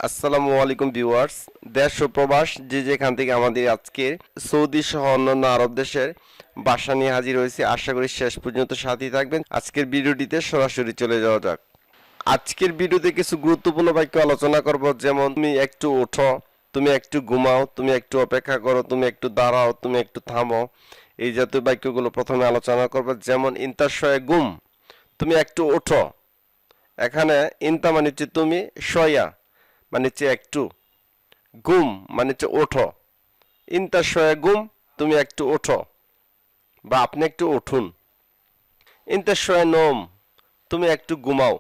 আসসালামু আলাইকুম ভিউয়ার্স। দেশ ও প্রবাস যে যেখান থেকে আমাদের আজকের সৌদি সহ অন্যান্য আরব দেশের বাসা নিয়ে হাজির হয়েছে, আশা করি শেষ পর্যন্ত সাথেই থাকবেন। আজকের ভিডিওটিতে সরাসরি চলে যাওয়া যাক। আজকের ভিডিওতে কিছু গুরুত্বপূর্ণ বাক্য আলোচনা করব, যেমন তুমি একটু ওঠো, তুমি একটু ঘুমাও, তুমি একটু অপেক্ষা করো, তুমি একটু দাঁড়াও, তুমি একটু থামো। এই জাতীয় বাক্যগুলো প্রথমে আলোচনা করব। যেমন ইন্তাশয়ে গুম, তুমি একটু ওঠো। এখানে ইন্তা মানে হচ্ছে তুমি, শয়া মানে হচ্ছে একটু, গুম মানে হচ্ছে ওঠো। ইন্তা শয়ে গুম, তুমি একটু ওঠো বা আপনি একটু উঠুন। ইন্তা শয়ে নোম, তুমি একটু ঘুমাও।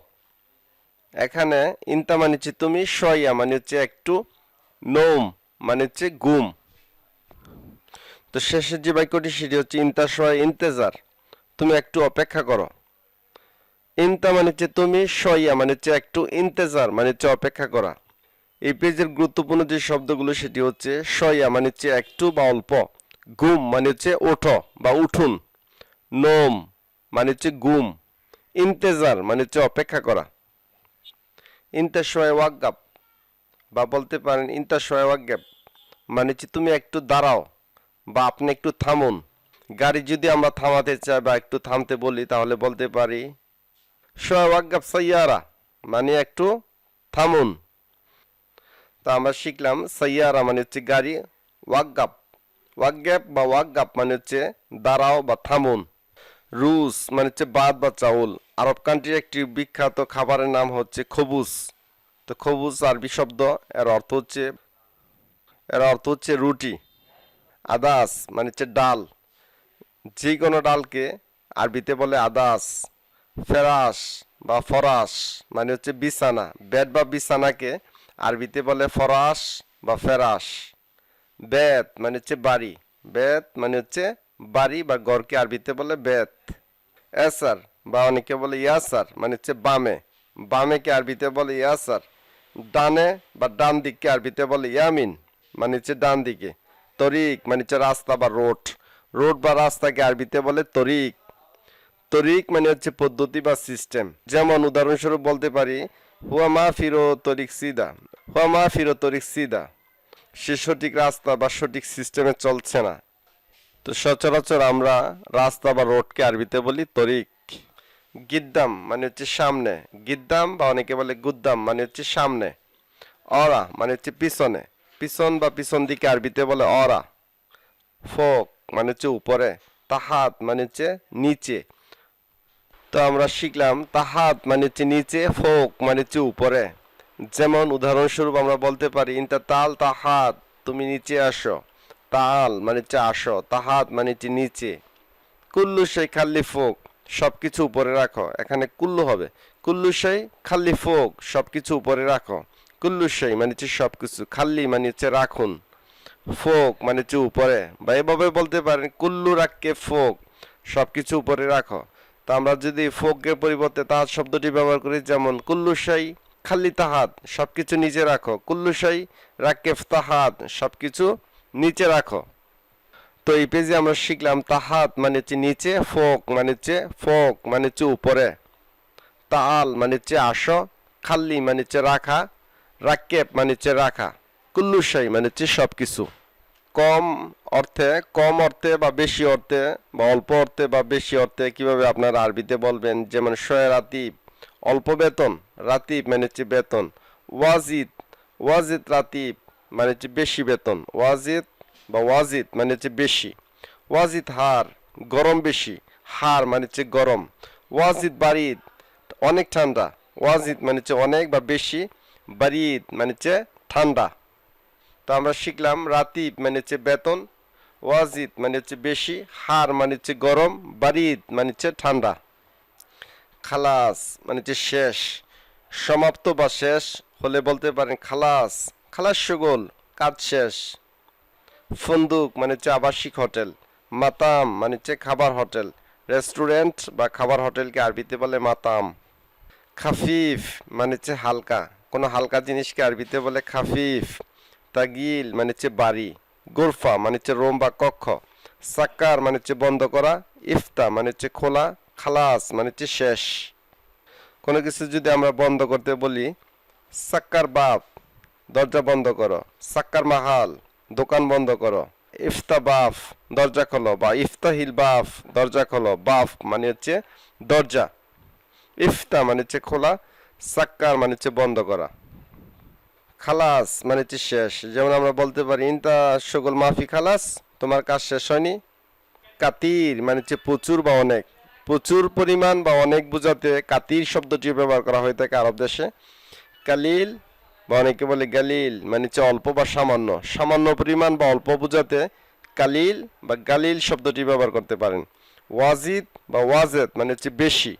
এখানে ইন্তা মানে হচ্ছে তুমি, শয়া মানে হচ্ছে একটু, নোম মানে হচ্ছে ঘুম। তো শেষের যে বাক্যটি সেটি হচ্ছে ইন্তা শয়ে ইন্তেজার, তুমি একটু অপেক্ষা করো। ইন্তা মানে হচ্ছে তুমি, শয়া মানে হচ্ছে একটু, ইন্তেজার মানে হচ্ছে অপেক্ষা করা। এই পেজের গুরুত্বপূর্ণ যে শব্দগুলো সেটি হচ্ছে শয়া মানে হচ্ছে একটু বা অল্প, গুম মানে হচ্ছে ওঠো বা উঠুন, নোম মানে হচ্ছে গুম, ইন্তেজার মানে হচ্ছে অপেক্ষা করা। ইন্তা শয়ে ওয়াগ্গাব বা বলতে পারেন ইন্তা শয়ে ওয়াগ্গাব মানে হচ্ছে তুমি একটু দাঁড়াও বা আপনি একটু থামুন। গাড়ি যদি আমরা থামাতে চাই বা একটু থামতে বলি তাহলে বলতে পারি শয়ে ওয়াগ্গাব সাইয়ারা মানে একটু থামুন। তা আমরা শিখলাম সাইয়ারা মানে হচ্ছে গাড়ি, ওয়াগ্গাব ওয়াগ্গাব বা ওয়াগ্গাব মানে হচ্ছে দাঁড়াও বা থামুন। রুস মানে হচ্ছে ভাত বা চাউল। আরব কান্ট্রির একটি বিখ্যাত খাবারের নাম হচ্ছে খবুজ। তো খবুজ আরবি শব্দ, এর অর্থ হচ্ছে রুটি। আদাস মানে হচ্ছে ডাল, যে কোনো ডালকে আরবিতে বলে আদাস। ফেরাস বা ফরাস মানে হচ্ছে বিছানা, বেড বা বিছানাকে আরবিতে বলে ফরাস বা ফেরাস। বেত মানে হচ্ছে বাড়ি, বেত মানে হচ্ছে বাড়ি বা ঘরকে আরবিতে বলে বেত। এসার বা অনেকে বলে ইয়াসার মানে হচ্ছে বামে, বামেকে আরবিতে বলে ইয়াসার। ডানে বা ডান দিককে আরবিতে বলে ইয়ামিন মানে হচ্ছে ডান দিকে। তরিক মানে হচ্ছে রাস্তা বা রোড, রোড বা রাস্তাকে আরবিতে বলে তরিক। তরিক মানে হচ্ছে পদ্ধতি বা সিস্টেম। যেমন উদাহরণস্বরূপ বলতে পারি হুয়া মা ফিরো তরিক সিদা, হুয়া মা ফিরো তরিক সিদা, সে সঠিক রাস্তা বা সঠিক সিস্টেমে চলছে না। তো সচরাচর আমরা রাস্তা বা রোডকে আরবিতে বলি তরিক। গিদ্দাম মানে হচ্ছে সামনে, গিদ্দাম বা অনেকে বলে গুদ্দাম মানে হচ্ছে সামনে। অরা মানে হচ্ছে পিছনে, পিছন বা পিছন দিকে আরবিতে বলে অরা। ফোক মানে হচ্ছে উপরে, তাহাত মানে হচ্ছে নিচে। তো আমরা শিখলাম তাহাত মানে হচ্ছে নিচে, ফোক মানে হচ্ছে উপরে। যেমন উদাহরণস্বরূপ আমরা বলতে পারি ইন্তা তাল তাহাত, তুমি নিচে আসো। তাল মানে হচ্ছে আসো, তাহাত মানে হচ্ছে নিচে। কুল্লু সেই খাল্লি ফোক, সব কিছু উপরে রাখো। এখানে কুল্লু হবে, কুল্লু সেই খাল্লি ফোক, সব কিছু উপরে রাখো। কুল্লু সেই মানে হচ্ছে সব কিছু, খাল্লি মানে হচ্ছে রাখুন, ফোক মানে হচ্ছে উপরে। বা এভাবে বলতে পারেন কুল্লু রাখকে ফোক, সব কিছু উপরে রাখো। তা আমরা যদি ফোকের পরিবর্তে তাহাত শব্দটি ব্যবহার করি, যেমন কুল্লু সেই খাল্লি তাহাত, সব কিছু নিচে রাখো। কুল্লু সেই রাক্কেফ তাহাত, সব কিছু নিচে রাখো। তো এই পেজে আমরা শিখলাম তাহাত মানে হচ্ছে নিচে, ফোক মানে হচ্ছে উপরে, তাল মানে হচ্ছে আসো, খাল্লি মানে হচ্ছে রাখা, রাক্কেব মানে হচ্ছে রাখা, কুল্লুশাই মানে হচ্ছে সব কিছু। কম অর্থে, কম অর্থে বা বেশি অর্থে বা অল্প অর্থে বা বেশি অর্থে কিভাবে আপনারা আরবিতে বলবেন, যেমন শয়ে রাতিব অল্প বেতন, রাতিব মানে হচ্ছে বেতন। ওয়াজিদ, ওয়াজিদ রাতিব মানে হচ্ছে বেশি বেতন, ওয়াজিদ বা ওয়াজিদ মানে হচ্ছে বেশি। ওয়াজিদ হার, গরম বেশি, হার মানে হচ্ছে গরম। ওয়াজিদ বারিদ, অনেক ঠান্ডা, ওয়াজিদ মানে হচ্ছে অনেক বা বেশি, বারিদ মানে হচ্ছে ঠান্ডা। তো আমরা শিখলাম রাতিব মানে হচ্ছে বেতন, ওয়াজিদ মানে হচ্ছে বেশি, হার মানে হচ্ছে গরম, বারিদ মানে হচ্ছে ঠান্ডা। খালাস মানে হচ্ছে শেষ, সমাপ্ত বা শেষ হলে বলতে পারেন খালাস, খালাস শুগল, কাজ শেষ। ফন্দুক মানে হচ্ছে আবাসিক হোটেল, মাতাম মানে হচ্ছে খাবার হোটেল, রেস্টুরেন্ট বা খাবার হোটেলকে আরবিতে বলে মাতাম। খাফিফ মানে হচ্ছে হালকা, কোনো হালকা জিনিসকে আরবিতে বলে খাফিফ। তাগিল মানে হচ্ছে বাড়ি। গোরফা মানে হচ্ছে রুম বা কক্ষ। সাক্কার মানে হচ্ছে বন্ধ করা। ইফতা মানে হচ্ছে খোলা। খালাস মানে হচ্ছে শেষ। কোনো কিছু যদি আমরা বন্ধ করতে বলি সাক্কার বাপ, দরজা বন্ধ করো। সাক্কার মাহাল, দোকান বন্ধ করো। ইফতা বাফ, দরজা খোলো, বা ইফতাহিল বাফ, দরজা খোলো। বাফ মানে হচ্ছে দরজা, ইফতা মানে হচ্ছে খোলা, সাক্কার মানে হচ্ছে বন্ধ করা। খালাস মানে হচ্ছে শেষ, যেমন আমরা বলতে পারি ইনতা শগল মাফি খালাস, তোমার কাজ শেষ হয়নি। কাতির মানে হচ্ছে প্রচুর বা অনেক, প্রচুর পরিমাণ বা অনেক বোঝাতে কাতির শব্দটি ব্যবহার করা হয়ে থাকে আরব দেশে। কালিল বা অনেকে বলে গালিল মানে হচ্ছে অল্প বা সামান্য, সামান্য পরিমাণ বা অল্প বোঝাতে কালিল বা গালিল শব্দটি ব্যবহার করতে পারেন। ওয়াজিদ বা ওয়াজেদ মানে হচ্ছে বেশি।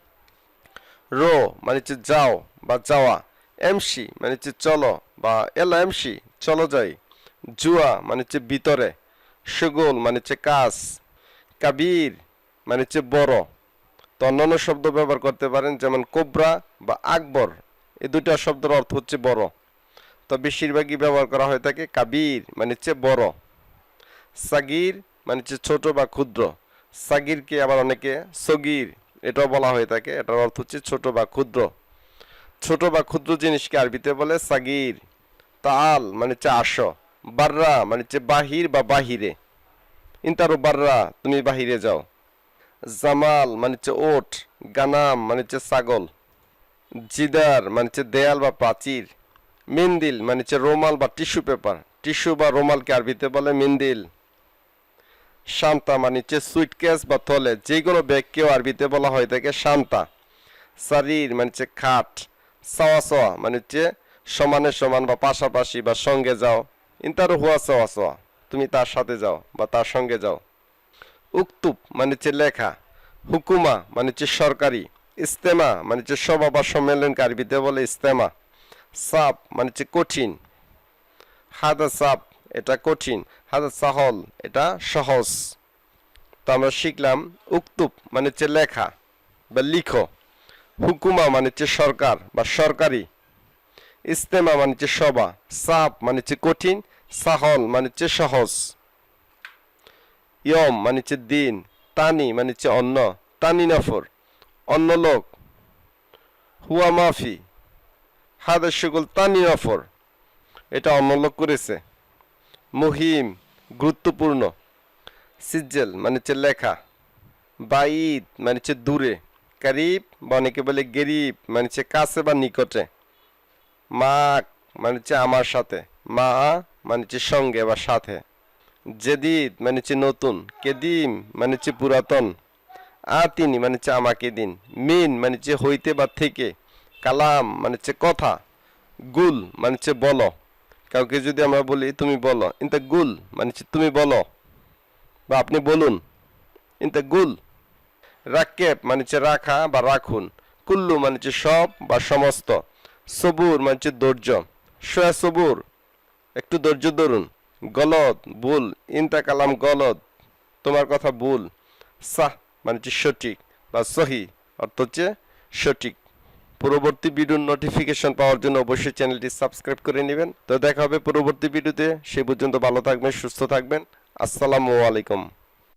রো মানে হচ্ছে যাও বা যাওয়া। এমসি মানে হচ্ছে চলো বা এলো এমসি, চলো যাই। জুয়া মানে হচ্ছে ভিতরে। সুগোল মানে হচ্ছে কাজ। কাবির মানে হচ্ছে বড়। তো অন্যান্য শব্দ ব্যবহার করতে পারেন, যেমন কোবরা বা আকবর, এই দুইটা শব্দের অর্থ হচ্ছে বড়। তো বেশিরভাগই ব্যবহার করা হয়ে থাকে কাবির মানে হচ্ছে বড়। সাগির মানে হচ্ছে ছোট বা ক্ষুদ্র। সাগিরকে আবার অনেকে সগির এটাও বলা হয়ে থাকে, এটার অর্থ হচ্ছে ছোট বা ক্ষুদ্র। ছোট বা ক্ষুদ্র জিনিসকে আরবিতে বলে সাগির। তাল মানে হচ্ছে আসো। বাররা মানে হচ্ছে বাহির বা বাহিরে। ইন্তারো বাররা, তুমি বাহিরে যাও। জামাল মানে হচ্ছে ওট। গানাম মানে হচ্ছে ছাগল। জিদার মানে হচ্ছে দেয়াল বা প্রাচীর। মিন্দিল মানে হচ্ছে রুমাল বা টিস্যু পেপার। টিস্যু বা রুমালকে আরবিতে বলে মিন্দিল। শান্তা মানে হচ্ছে সুইটকেস বা থলে, যে কোনো ব্যাগকেও আরবিতে বলা হয়ে থাকে শান্তা। সারির মানে হচ্ছে খাট। সাওয়া সোয়া মানে হচ্ছে সমানে সমান বা পাশাপাশি বা সঙ্গে যাও। ইন্তারো হুয়া সোয়া সোয়া, তুমি তার সাথে যাও বা তার সঙ্গে যাও। উক্তুব মানে হচ্ছে লেখা। হুকুমা মানে হচ্ছে সরকারি। ইস্তেমা মানে হচ্ছে সভা বা সম্মেলনকে আরবিতে বলে ইস্তেমা। সাপ মানে হচ্ছে কঠিন। হাদা সাপ এটা কঠিন, হাদা সাহল এটা সহজ। তো আমরা শিখলাম উক্তুব মানে হচ্ছে লেখা বা লিখো। হুকুমা মানে হচ্ছে সরকার বা সরকারি। ইস্তেমা মানে হচ্ছে সভা। সাপ মানে হচ্ছে কঠিন। সাহল মানে হচ্ছে সহজ। ইয়ম মানে হচ্ছে দিন। তানি মানে হচ্ছে অন্য। তানি নফর অন্য লোক। হুয়া মাফি, হাদা শুগুল তানি নফর এটা অন্য লোক করেছে। মুহিম গুরুত্বপূর্ণ। সিজ্জেল মানে হচ্ছে লেখা। বাইদ মানে হচ্ছে দূরে। কারিব বা অনেকে বলে গেরিব মানে হচ্ছে কাছে বা নিকটে। মাক মানে হচ্ছে আমার সাথে। মা মানে হচ্ছে সঙ্গে বা সাথে। জেদিদ মানে হচ্ছে নতুন। কেদিম মানে হচ্ছে পুরাতন। আতিনি মানে হচ্ছে আমাকে দিন। মিন মানে হচ্ছে হইতে বা থেকে। কালাম মানে হচ্ছে কথা। গুল মানে হচ্ছে বলো। কাউকে যদি আমরা বলি তুমি বলো, ইনতা গুল মানে হচ্ছে তুমি বলো বা আপনি বলুন, ইনতা গুল। রাক্কেব মানে হচ্ছে রাখা বা রাখুন। কুল্লু মানে হচ্ছে সব বা সমস্ত। সবুর মানে হচ্ছে ধৈর্য। সোয়া সবুর একটু ধৈর্য ধরুন। গলত ভুল। ইনতা কালাম গলত, তোমার কথা ভুল। সাহ মানে হচ্ছে সঠিক বা সহি অর্থ হচ্ছে সঠিক। পরবর্তী ভিডিওর নোটিফিকেশন পাওয়ার জন্য অবশ্যই চ্যানেলটি সাবস্ক্রাইব করে নেবেন। তো দেখা হবে পরবর্তী ভিডিওতে, সে পর্যন্ত ভালো থাকবেন, সুস্থ থাকবেন। আসসালামু আলাইকুম।